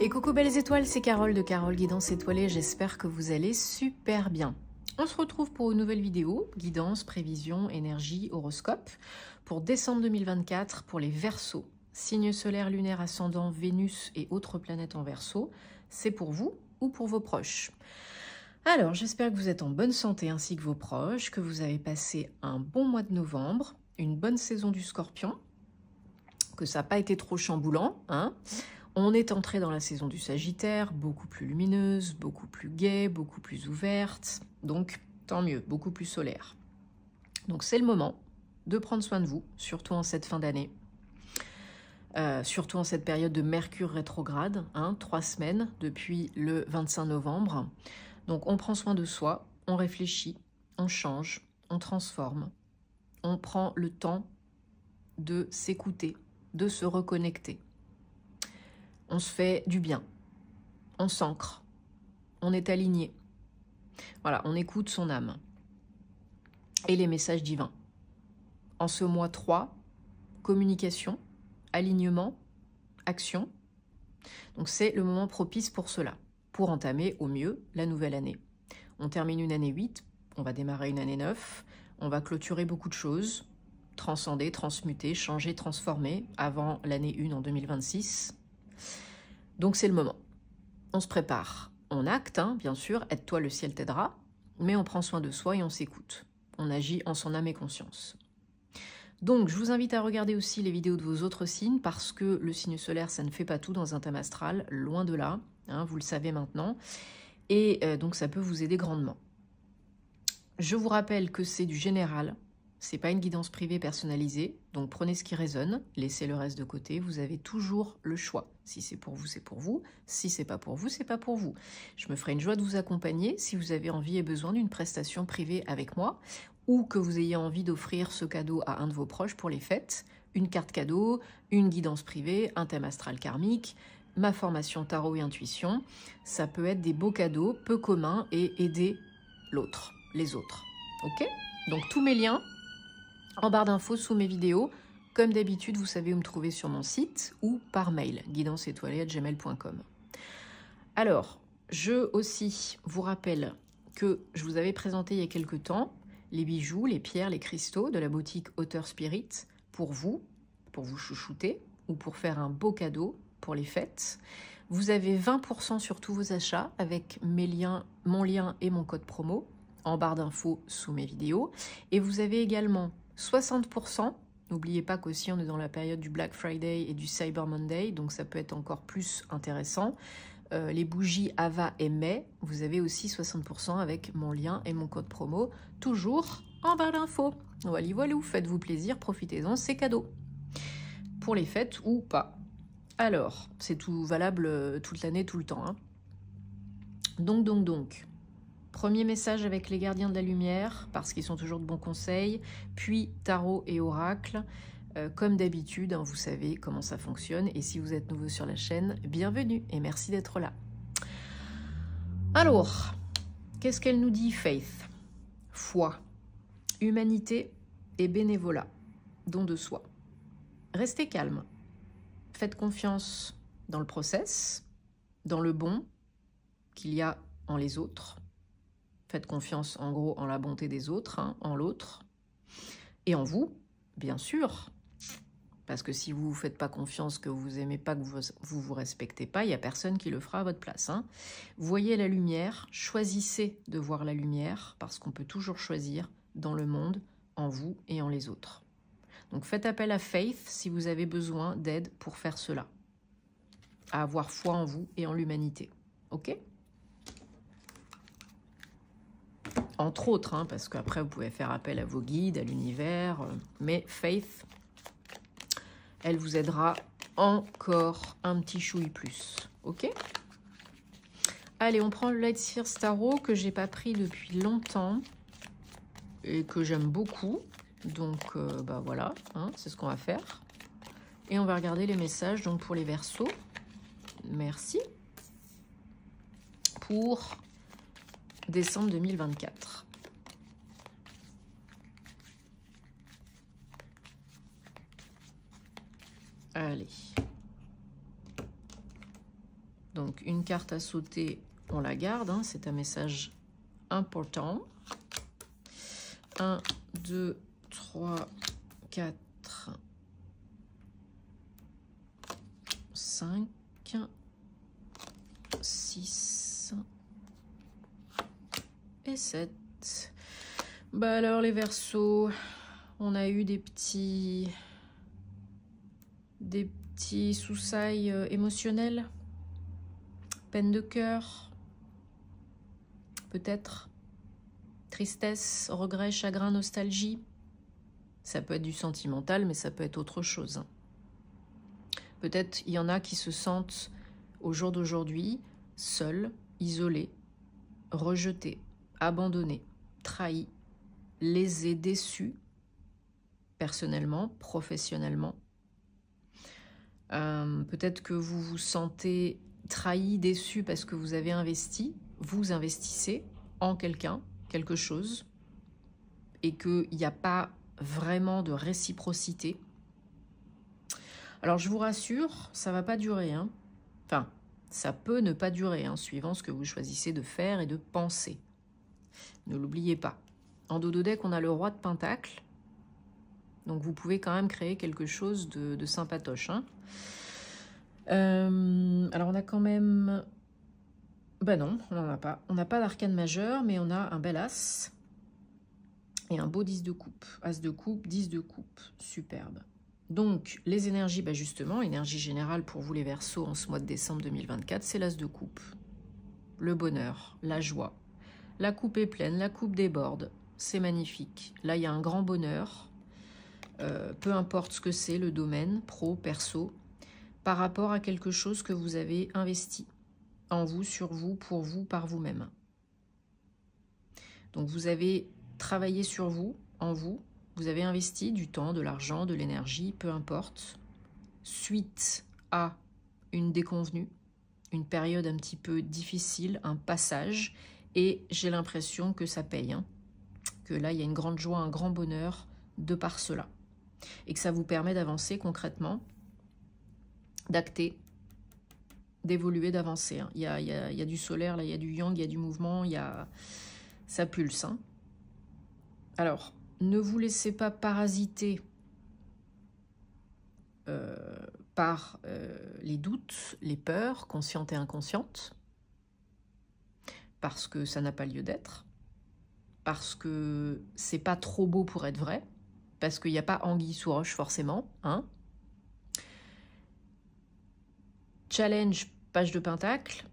Et coucou belles étoiles, c'est Carole de Carole Guidance Étoilée, j'espère que vous allez super bien. On se retrouve pour une nouvelle vidéo, guidance, prévision, énergie, horoscope, pour décembre 2024 pour les Verseaux. Signe solaire, lunaire, ascendant, Vénus et autres planètes en Verseau, c'est pour vous ou pour vos proches. Alors, j'espère que vous êtes en bonne santé ainsi que vos proches, que vous avez passé un bon mois de novembre, une bonne saison du Scorpion, que ça n'a pas été trop chamboulant, hein. On est entré dans la saison du Sagittaire, beaucoup plus lumineuse, beaucoup plus gaie, beaucoup plus ouverte, donc tant mieux, beaucoup plus solaire. Donc c'est le moment de prendre soin de vous, surtout en cette fin d'année, surtout en cette période de Mercure rétrograde, 3 semaines depuis le 25 novembre. Donc on prend soin de soi, on réfléchit, on change, on transforme, on prend le temps de s'écouter, de se reconnecter. On se fait du bien, on s'ancre, on est aligné. Voilà, on écoute son âme et les messages divins. En ce mois 3, communication, alignement, action. Donc c'est le moment propice pour cela, pour entamer au mieux la nouvelle année. On termine une année 8, on va démarrer une année 9, on va clôturer beaucoup de choses, transcender, transmuter, changer, transformer avant l'année 1 en 2026. Donc c'est le moment. On se prépare. On acte, bien sûr, aide-toi, le ciel t'aidera, mais on prend soin de soi et on s'écoute. On agit en son âme et conscience. Donc je vous invite à regarder aussi les vidéos de vos autres signes, parce que le signe solaire, ça ne fait pas tout dans un thème astral, loin de là, vous le savez maintenant, et donc ça peut vous aider grandement. Je vous rappelle que c'est du général, c'est pas une guidance privée personnalisée, donc prenez ce qui résonne, laissez le reste de côté, vous avez toujours le choix. Si c'est pour vous, c'est pour vous. Si c'est pas pour vous, c'est pas pour vous. Je me ferai une joie de vous accompagner si vous avez envie et besoin d'une prestation privée avec moi, ou que vous ayez envie d'offrir ce cadeau à un de vos proches pour les fêtes, une carte cadeau, une guidance privée, un thème astral karmique, ma formation tarot et intuition. Ça peut être des beaux cadeaux, peu communs, et aider l'autre, les autres. Ok ? Donc tous mes liens en barre d'infos sous mes vidéos. Comme d'habitude, vous savez où me trouver sur mon site ou par mail, guidanceétoilée@gmail.com. Alors, je aussi vous rappelle que je vous avais présenté il y a quelques temps les bijoux, les pierres, les cristaux de la boutique Auteur Spirit pour vous chouchouter ou pour faire un beau cadeau pour les fêtes. Vous avez 20% sur tous vos achats avec mon lien et mon code promo en barre d'infos sous mes vidéos. Et vous avez également 60%, n'oubliez pas qu'aussi on est dans la période du Black Friday et du Cyber Monday, donc ça peut être encore plus intéressant. Les bougies Ava et Mai, vous avez aussi 60% avec mon lien et mon code promo, toujours en barre d'infos. Voilà, faites-vous plaisir, profitez-en, c'est cadeau. Pour les fêtes ou pas. Alors, c'est tout valable toute l'année, tout le temps. Donc. Premier message avec les gardiens de la lumière, parce qu'ils sont toujours de bons conseils, puis tarot et oracle. Comme d'habitude, vous savez comment ça fonctionne, et si vous êtes nouveau sur la chaîne, bienvenue et merci d'être là. Alors, qu'est-ce qu'elle nous dit, Faith? Foi, humanité et bénévolat, don de soi. Restez calme, faites confiance dans le process, dans le bon qu'il y a en les autres. Faites confiance, en gros, en la bonté des autres, en l'autre. Et en vous, bien sûr. Parce que si vous ne vous faites pas confiance, que vous n'aimez pas, que vous vous respectez pas, il n'y a personne qui le fera à votre place. Voyez la lumière, choisissez de voir la lumière, parce qu'on peut toujours choisir dans le monde, en vous et en les autres. Donc faites appel à Faith si vous avez besoin d'aide pour faire cela. À avoir foi en vous et en l'humanité. Ok ? Entre autres, parce qu'après vous pouvez faire appel à vos guides, à l'univers, mais Faith, elle vous aidera encore un petit chouille plus, ok? Allez, on prend le Light Spheres Tarot que j'ai pas pris depuis longtemps et que j'aime beaucoup, donc voilà, c'est ce qu'on va faire. Et on va regarder les messages donc pour les Verseaux. Merci. Pour décembre 2024. Allez. Donc, une carte à sauter, on la garde, hein, c'est un message important. 1, 2, 3, 4, 5, 6 et 7. Bah alors les Verseaux, on a eu des petits soussailles émotionnels, peine de cœur, peut-être tristesse, regret, chagrin, nostalgie. Ça peut être du sentimental, mais ça peut être autre chose. Peut-être il y en a qui se sentent au jour d'aujourd'hui seuls, isolés, rejetés, abandonnés, trahis, lésés, déçus, personnellement, professionnellement. Peut-être que vous vous sentez trahi, déçu parce que vous avez investi, vous investissez en quelqu'un, quelque chose, et qu'il n'y a pas vraiment de réciprocité. Alors je vous rassure, ça ne va pas durer. Hein. Enfin, ça peut ne pas durer, hein, suivant ce que vous choisissez de faire et de penser. Ne l'oubliez pas. En dos de deck, on a le roi de Pentacle. Donc vous pouvez quand même créer quelque chose de sympatoche. Hein. Alors on a quand même... Ben non, on n'en a pas. On n'a pas d'arcane majeur, mais on a un bel as. Et un beau 10 de coupe. As de coupe, 10 de coupe. Superbe. Donc les énergies, ben justement, énergie générale pour vous les Verseaux en ce mois de décembre 2024, c'est l'as de coupe. Le bonheur, la joie. La coupe est pleine, la coupe déborde. C'est magnifique. Là, il y a un grand bonheur. Peu importe ce que c'est, le domaine, pro, perso, par rapport à quelque chose que vous avez investi en vous, sur vous, pour vous, par vous-même. Donc vous avez travaillé sur vous, en vous, vous avez investi du temps, de l'argent, de l'énergie, peu importe, suite à une déconvenue, une période un petit peu difficile, un passage, et j'ai l'impression que ça paye, hein, que là il y a une grande joie, un grand bonheur de par cela. Et que ça vous permet d'avancer concrètement, d'acter, d'évoluer, d'avancer. Hein. Il y a du solaire, là, il y a du yang, il y a du mouvement, ça pulse. Hein. Alors, ne vous laissez pas parasiter par les doutes, les peurs, conscientes et inconscientes, parce que ça n'a pas lieu d'être, parce que c'est pas trop beau pour être vrai, parce qu'il n'y a pas anguille sous roche forcément. Hein. Challenge, page de Pentacle.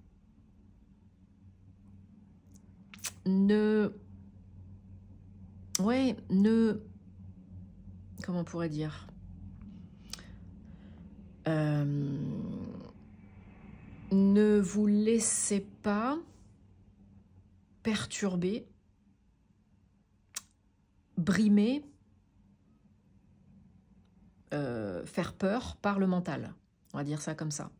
Comment on pourrait dire, ne vous laissez pas perturber, brimer, faire peur par le mental. On va dire ça comme ça.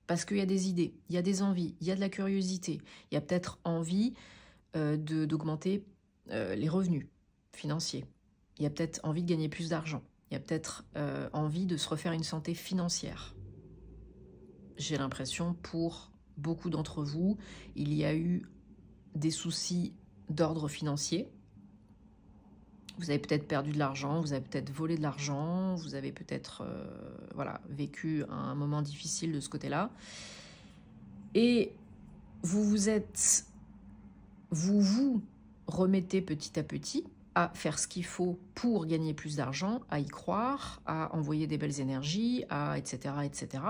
Parce qu'il y a des idées, il y a des envies, il y a de la curiosité. Il y a peut-être envie d'augmenter les revenus financiers. Il y a peut-être envie de gagner plus d'argent. Il y a peut-être envie de se refaire une santé financière. J'ai l'impression, pour beaucoup d'entre vous, il y a eu des soucis d'ordre financier. Vous avez peut-être perdu de l'argent, vous avez peut-être volé de l'argent, vous avez peut-être voilà, vécu un moment difficile de ce côté-là. Et vous vous remettez petit à petit à faire ce qu'il faut pour gagner plus d'argent, à y croire, à envoyer des belles énergies, etc., etc.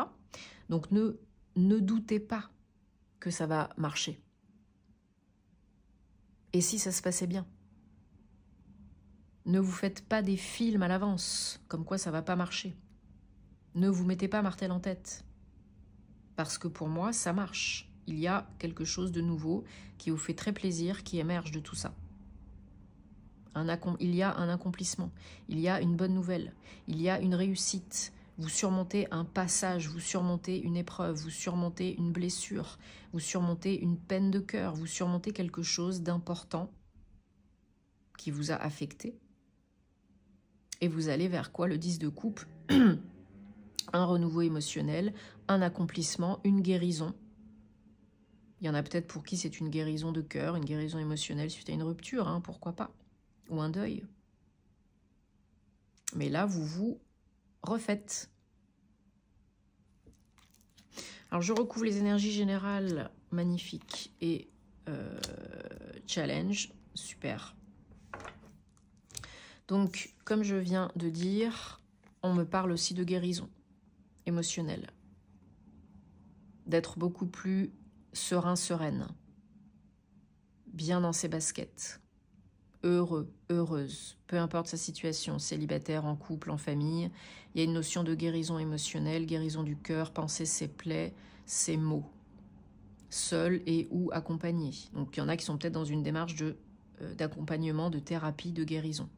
Donc ne doutez pas que ça va marcher. Et si ça se passait bien? Ne vous faites pas des films à l'avance, comme quoi ça va pas marcher. Ne vous mettez pas martel en tête. Parce que pour moi, ça marche. Il y a quelque chose de nouveau qui vous fait très plaisir, qui émerge de tout ça. Il y a un accomplissement, il y a une bonne nouvelle, il y a une réussite. Vous surmontez un passage, vous surmontez une épreuve, vous surmontez une blessure, vous surmontez une peine de cœur, vous surmontez quelque chose d'important qui vous a affecté. Et vous allez vers quoi? Le 10 de coupe, un renouveau émotionnel, un accomplissement, une guérison. Il y en a peut-être pour qui c'est une guérison de cœur, une guérison émotionnelle suite à une rupture, hein, pourquoi pas, ou un deuil. Mais là, vous vous refaites. Alors, je recouvre les énergies générales, magnifiques, et challenge, super. Donc, comme je viens de dire, on me parle aussi de guérison émotionnelle, d'être beaucoup plus serein, sereine, bien dans ses baskets, heureux, heureuse, peu importe sa situation, célibataire, en couple, en famille. Il y a une notion de guérison émotionnelle, guérison du cœur, penser ses plaies, ses maux, seul et ou accompagné. Donc il y en a qui sont peut-être dans une démarche d'accompagnement, de thérapie, de guérison.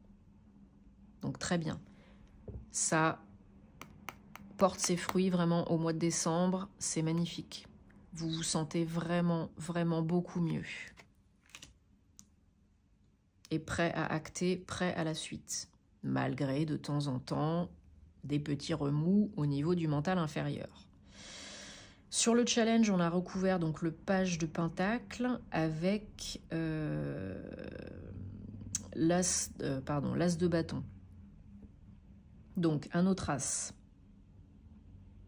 Donc très bien. Ça porte ses fruits vraiment au mois de décembre, c'est magnifique. Vous vous sentez vraiment, vraiment beaucoup mieux. Et prêt à acter, prêt à la suite, malgré de temps en temps des petits remous au niveau du mental inférieur. Sur le challenge, on a recouvert donc le page de pentacle avec l'as de bâton. Donc un autre as.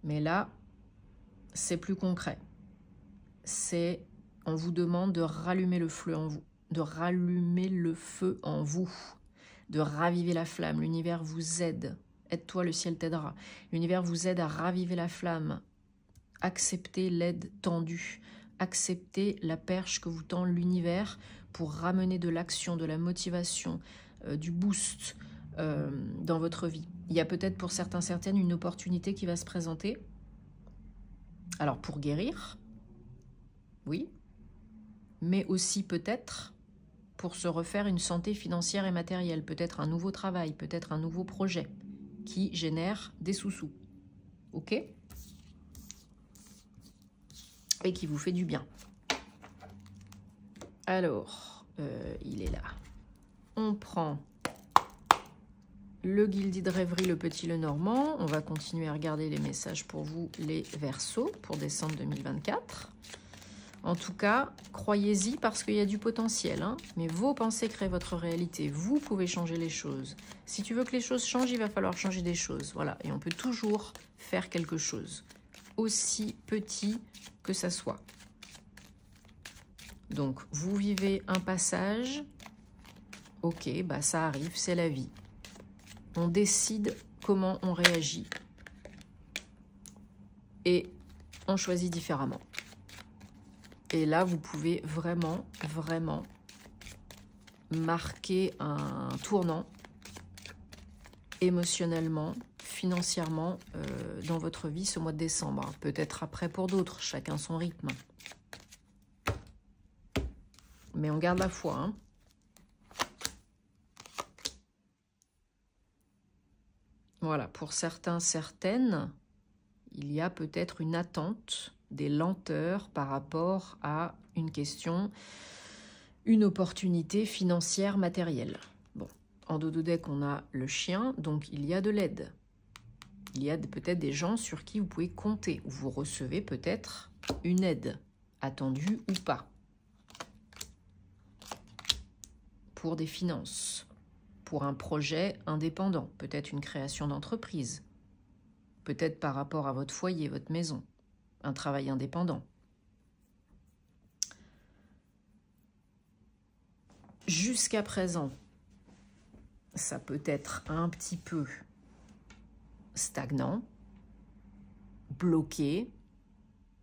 Mais là, c'est plus concret. On vous demande de rallumer le feu en vous, de rallumer le feu en vous, de raviver la flamme. L'univers vous aide. Aide-toi, le ciel t'aidera. L'univers vous aide à raviver la flamme. Acceptez l'aide tendue. Acceptez la perche que vous tend l'univers pour ramener de l'action, de la motivation, du boost dans votre vie. Il y a peut-être pour certaines une opportunité qui va se présenter. Alors pour guérir, oui, mais aussi peut-être pour se refaire une santé financière et matérielle, peut-être un nouveau travail, peut-être un nouveau projet qui génère des sous-sous. Ok ? Et qui vous fait du bien. Alors, il est là. On prend le Guildis de rêverie, le petit Lenormand. On va continuer à regarder les messages pour vous, les Verseaux, pour décembre 2024. En tout cas, croyez-y parce qu'il y a du potentiel. Hein, mais vos pensées créent votre réalité. Vous pouvez changer les choses. Si tu veux que les choses changent, il va falloir changer des choses. Voilà. Et on peut toujours faire quelque chose, aussi petit que ça soit. Donc, vous vivez un passage. Ok, bah ça arrive, c'est la vie. On décide comment on réagit. Et on choisit différemment. Et là, vous pouvez vraiment, vraiment marquer un tournant émotionnellement, financièrement dans votre vie ce mois de décembre. Peut-être après pour d'autres, chacun son rythme. Mais on garde la foi. Hein. Voilà, pour certains, certaines, il y a peut-être une attente, des lenteurs par rapport à une question, une opportunité financière, matérielle. Bon, en dos de deck, on a le chien, donc il y a de l'aide. Il y a peut-être des gens sur qui vous pouvez compter, ou vous recevez peut-être une aide, attendue ou pas, pour des finances, pour un projet indépendant, peut-être une création d'entreprise, peut-être par rapport à votre foyer, votre maison, un travail indépendant. Jusqu'à présent, ça peut être un petit peu stagnant, bloqué.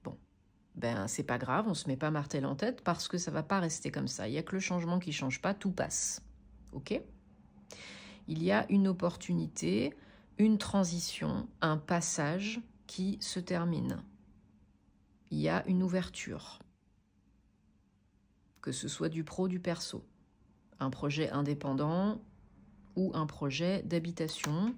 Bon, ben c'est pas grave, on se met pas martel en tête parce que ça va pas rester comme ça. Il y a que le changement qui change pas, tout passe. Ok ? Il y a une opportunité, une transition, un passage qui se termine. Il y a une ouverture, que ce soit du pro, du perso, un projet indépendant ou un projet d'habitation.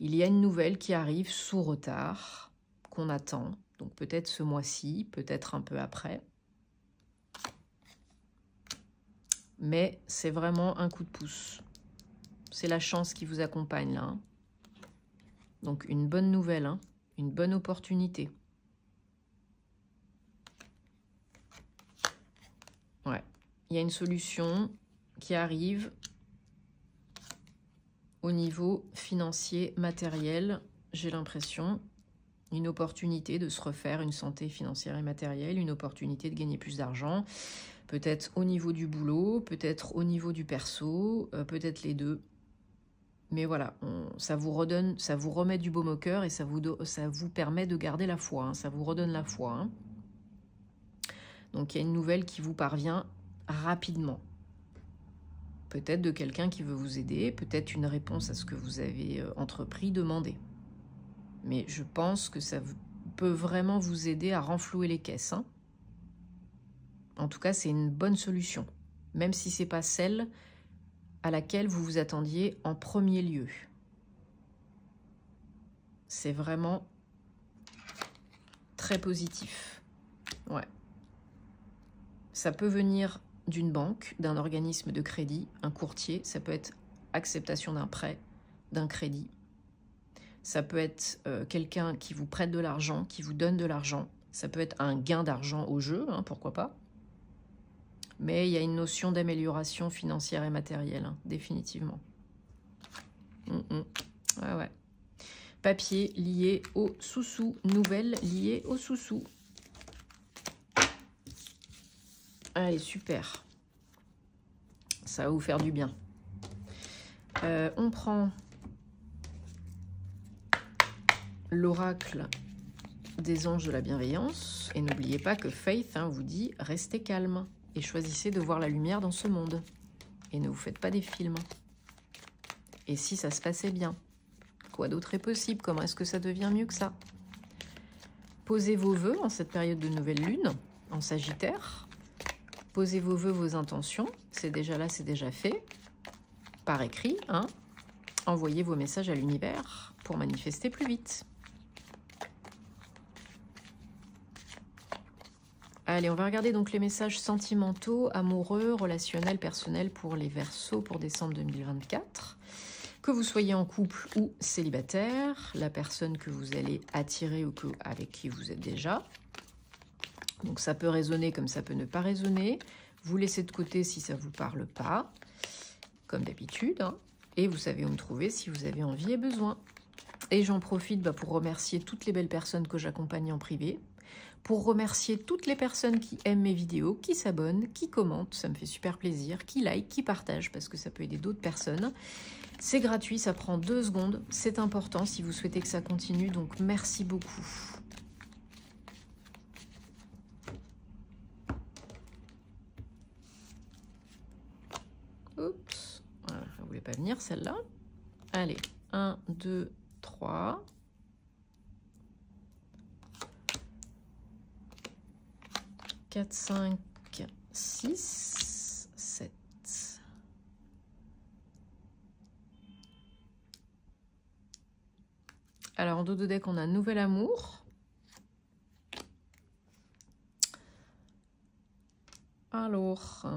Il y a une nouvelle qui arrive sous retard, qu'on attend, donc peut-être ce mois-ci, peut-être un peu après. Mais c'est vraiment un coup de pouce. C'est la chance qui vous accompagne là. Hein. Donc une bonne nouvelle, hein, une bonne opportunité. il y a une solution qui arrive au niveau financier, matériel, j'ai l'impression. Une opportunité de se refaire une santé financière et matérielle, une opportunité de gagner plus d'argent, peut-être au niveau du boulot, peut-être au niveau du perso, peut-être les deux. Mais voilà, ça vous redonne, ça vous remet du baume au cœur et ça vous permet de garder la foi, hein, ça vous redonne la foi. Hein. Donc il y a une nouvelle qui vous parvient rapidement. Peut-être de quelqu'un qui veut vous aider, peut-être une réponse à ce que vous avez entrepris, demandé. Mais je pense que ça peut vraiment vous aider à renflouer les caisses. Hein. En tout cas, c'est une bonne solution, même si ce n'est pas celle à laquelle vous vous attendiez en premier lieu. C'est vraiment très positif. Ouais. Ça peut venir d'une banque, d'un organisme de crédit, un courtier, ça peut être acceptation d'un prêt, d'un crédit. Ça peut être quelqu'un qui vous prête de l'argent, qui vous donne de l'argent. Ça peut être un gain d'argent au jeu, hein, pourquoi pas. Mais il y a une notion d'amélioration financière et matérielle, hein, définitivement. Ouais, ouais. Papier lié au sous-sous. Nouvelle liée au sous-sous. Allez, super. Ça va vous faire du bien. On prend l'oracle des anges de la bienveillance. Et n'oubliez pas que Faith vous dit « Restez calme et choisissez de voir la lumière dans ce monde. Et ne vous faites pas des films. Et si ça se passait bien? Quoi d'autre est possible? Comment est-ce que ça devient mieux que ça? Posez vos vœux en cette période de nouvelle lune, en Sagittaire. Posez vos vœux, vos intentions. C'est déjà là, c'est déjà fait. Par écrit, hein. Envoyez vos messages à l'univers pour manifester plus vite. Allez, on va regarder donc les messages sentimentaux, amoureux, relationnels, personnels pour les Verseaux pour décembre 2024. Que vous soyez en couple ou célibataire, la personne que vous allez attirer ou avec qui vous êtes déjà. Donc ça peut résonner comme ça peut ne pas résonner. Vous laissez de côté si ça ne vous parle pas, comme d'habitude. Hein. Et vous savez où me trouver si vous avez envie et besoin. Et j'en profite pour remercier toutes les belles personnes que j'accompagne en privé. Pour remercier toutes les personnes qui aiment mes vidéos, qui s'abonnent, qui commentent, ça me fait super plaisir, qui like, qui partagent, parce que ça peut aider d'autres personnes. C'est gratuit, ça prend 2 secondes, c'est important si vous souhaitez que ça continue, donc merci beaucoup. Oups, voilà, elle ne voulait pas venir celle-là. Allez, 1, 2, 3... 4, 5, 6, 7. Alors, en dos de deck, on a un nouvel amour. Alors,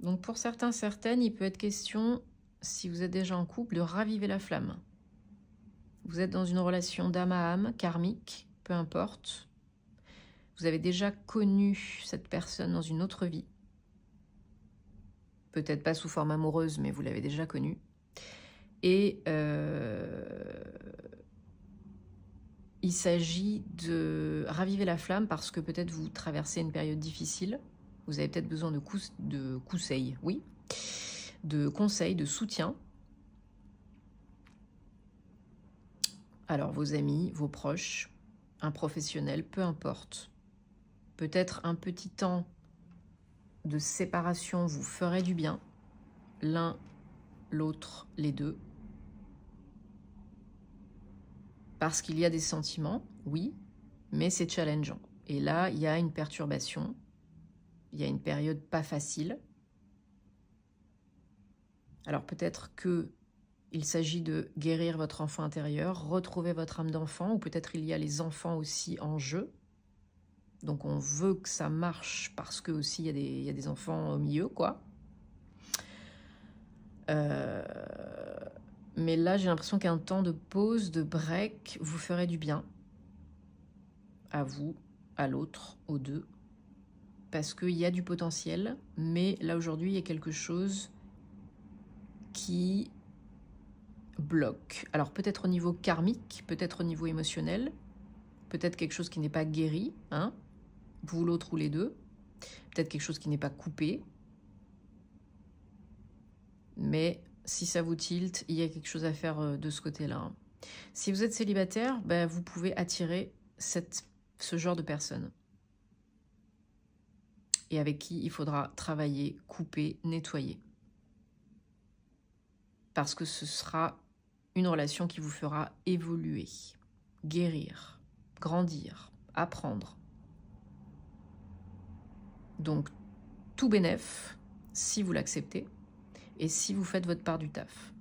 donc pour certains, certaines, il peut être question, si vous êtes déjà en couple, de raviver la flamme. Vous êtes dans une relation d'âme à âme, karmique, peu importe. Vous avez déjà connu cette personne dans une autre vie. Peut-être pas sous forme amoureuse, mais vous l'avez déjà connue. Et il s'agit de raviver la flamme parce que peut-être vous traversez une période difficile. Vous avez peut-être besoin de conseils, oui, de conseils, de soutien. Alors, vos amis, vos proches, un professionnel, peu importe. Peut-être un petit temps de séparation vous ferait du bien. L'un, l'autre, les deux. Parce qu'il y a des sentiments, oui, mais c'est challengeant. Et là, il y a une perturbation. Il y a une période pas facile. Alors peut-être que il s'agit de guérir votre enfant intérieur, retrouver votre âme d'enfant, ou peut-être il y a les enfants aussi en jeu. Donc on veut que ça marche parce que aussi il y a des enfants au milieu, quoi. Mais là, j'ai l'impression qu'un temps de pause, de break, vous ferait du bien. À vous, à l'autre, aux deux, parce qu'il y a du potentiel, mais là aujourd'hui il y a quelque chose qui bloque. Alors peut-être au niveau karmique, peut-être au niveau émotionnel, peut-être quelque chose qui n'est pas guéri, hein, vous l'autre ou les deux, peut-être quelque chose qui n'est pas coupé, mais si ça vous tilte, il y a quelque chose à faire de ce côté-là. Hein. Si vous êtes célibataire, ben, vous pouvez attirer ce genre de personnes. Et avec qui il faudra travailler, couper, nettoyer. Parce que ce sera une relation qui vous fera évoluer, guérir, grandir, apprendre. Donc, tout bénef, si vous l'acceptez, et si vous faites votre part du taf.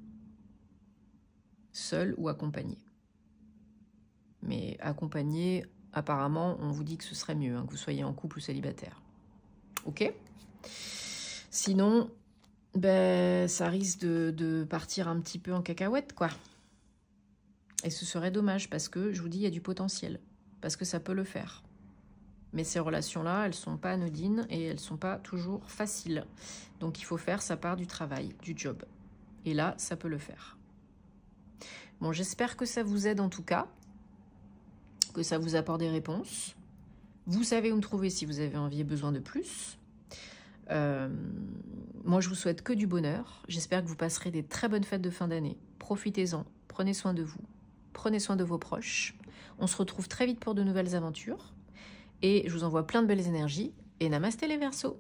Seul ou accompagné. Mais accompagné, apparemment, on vous dit que ce serait mieux, hein, que vous soyez en couple ou célibataire. Ok ? Sinon, ben, ça risque de partir un petit peu en cacahuète, quoi. Et ce serait dommage, parce que, je vous dis, il y a du potentiel. Parce que ça peut le faire. Mais ces relations-là, elles ne sont pas anodines et elles ne sont pas toujours faciles. Donc il faut faire sa part du travail, du job. Et là, ça peut le faire. Bon, j'espère que ça vous aide en tout cas, que ça vous apporte des réponses. Vous savez où me trouver si vous avez envie et besoin de plus. Moi, je vous souhaite que du bonheur. J'espère que vous passerez des très bonnes fêtes de fin d'année. Profitez-en, prenez soin de vous, prenez soin de vos proches. On se retrouve très vite pour de nouvelles aventures. Et je vous envoie plein de belles énergies. Et namasté les Verseaux!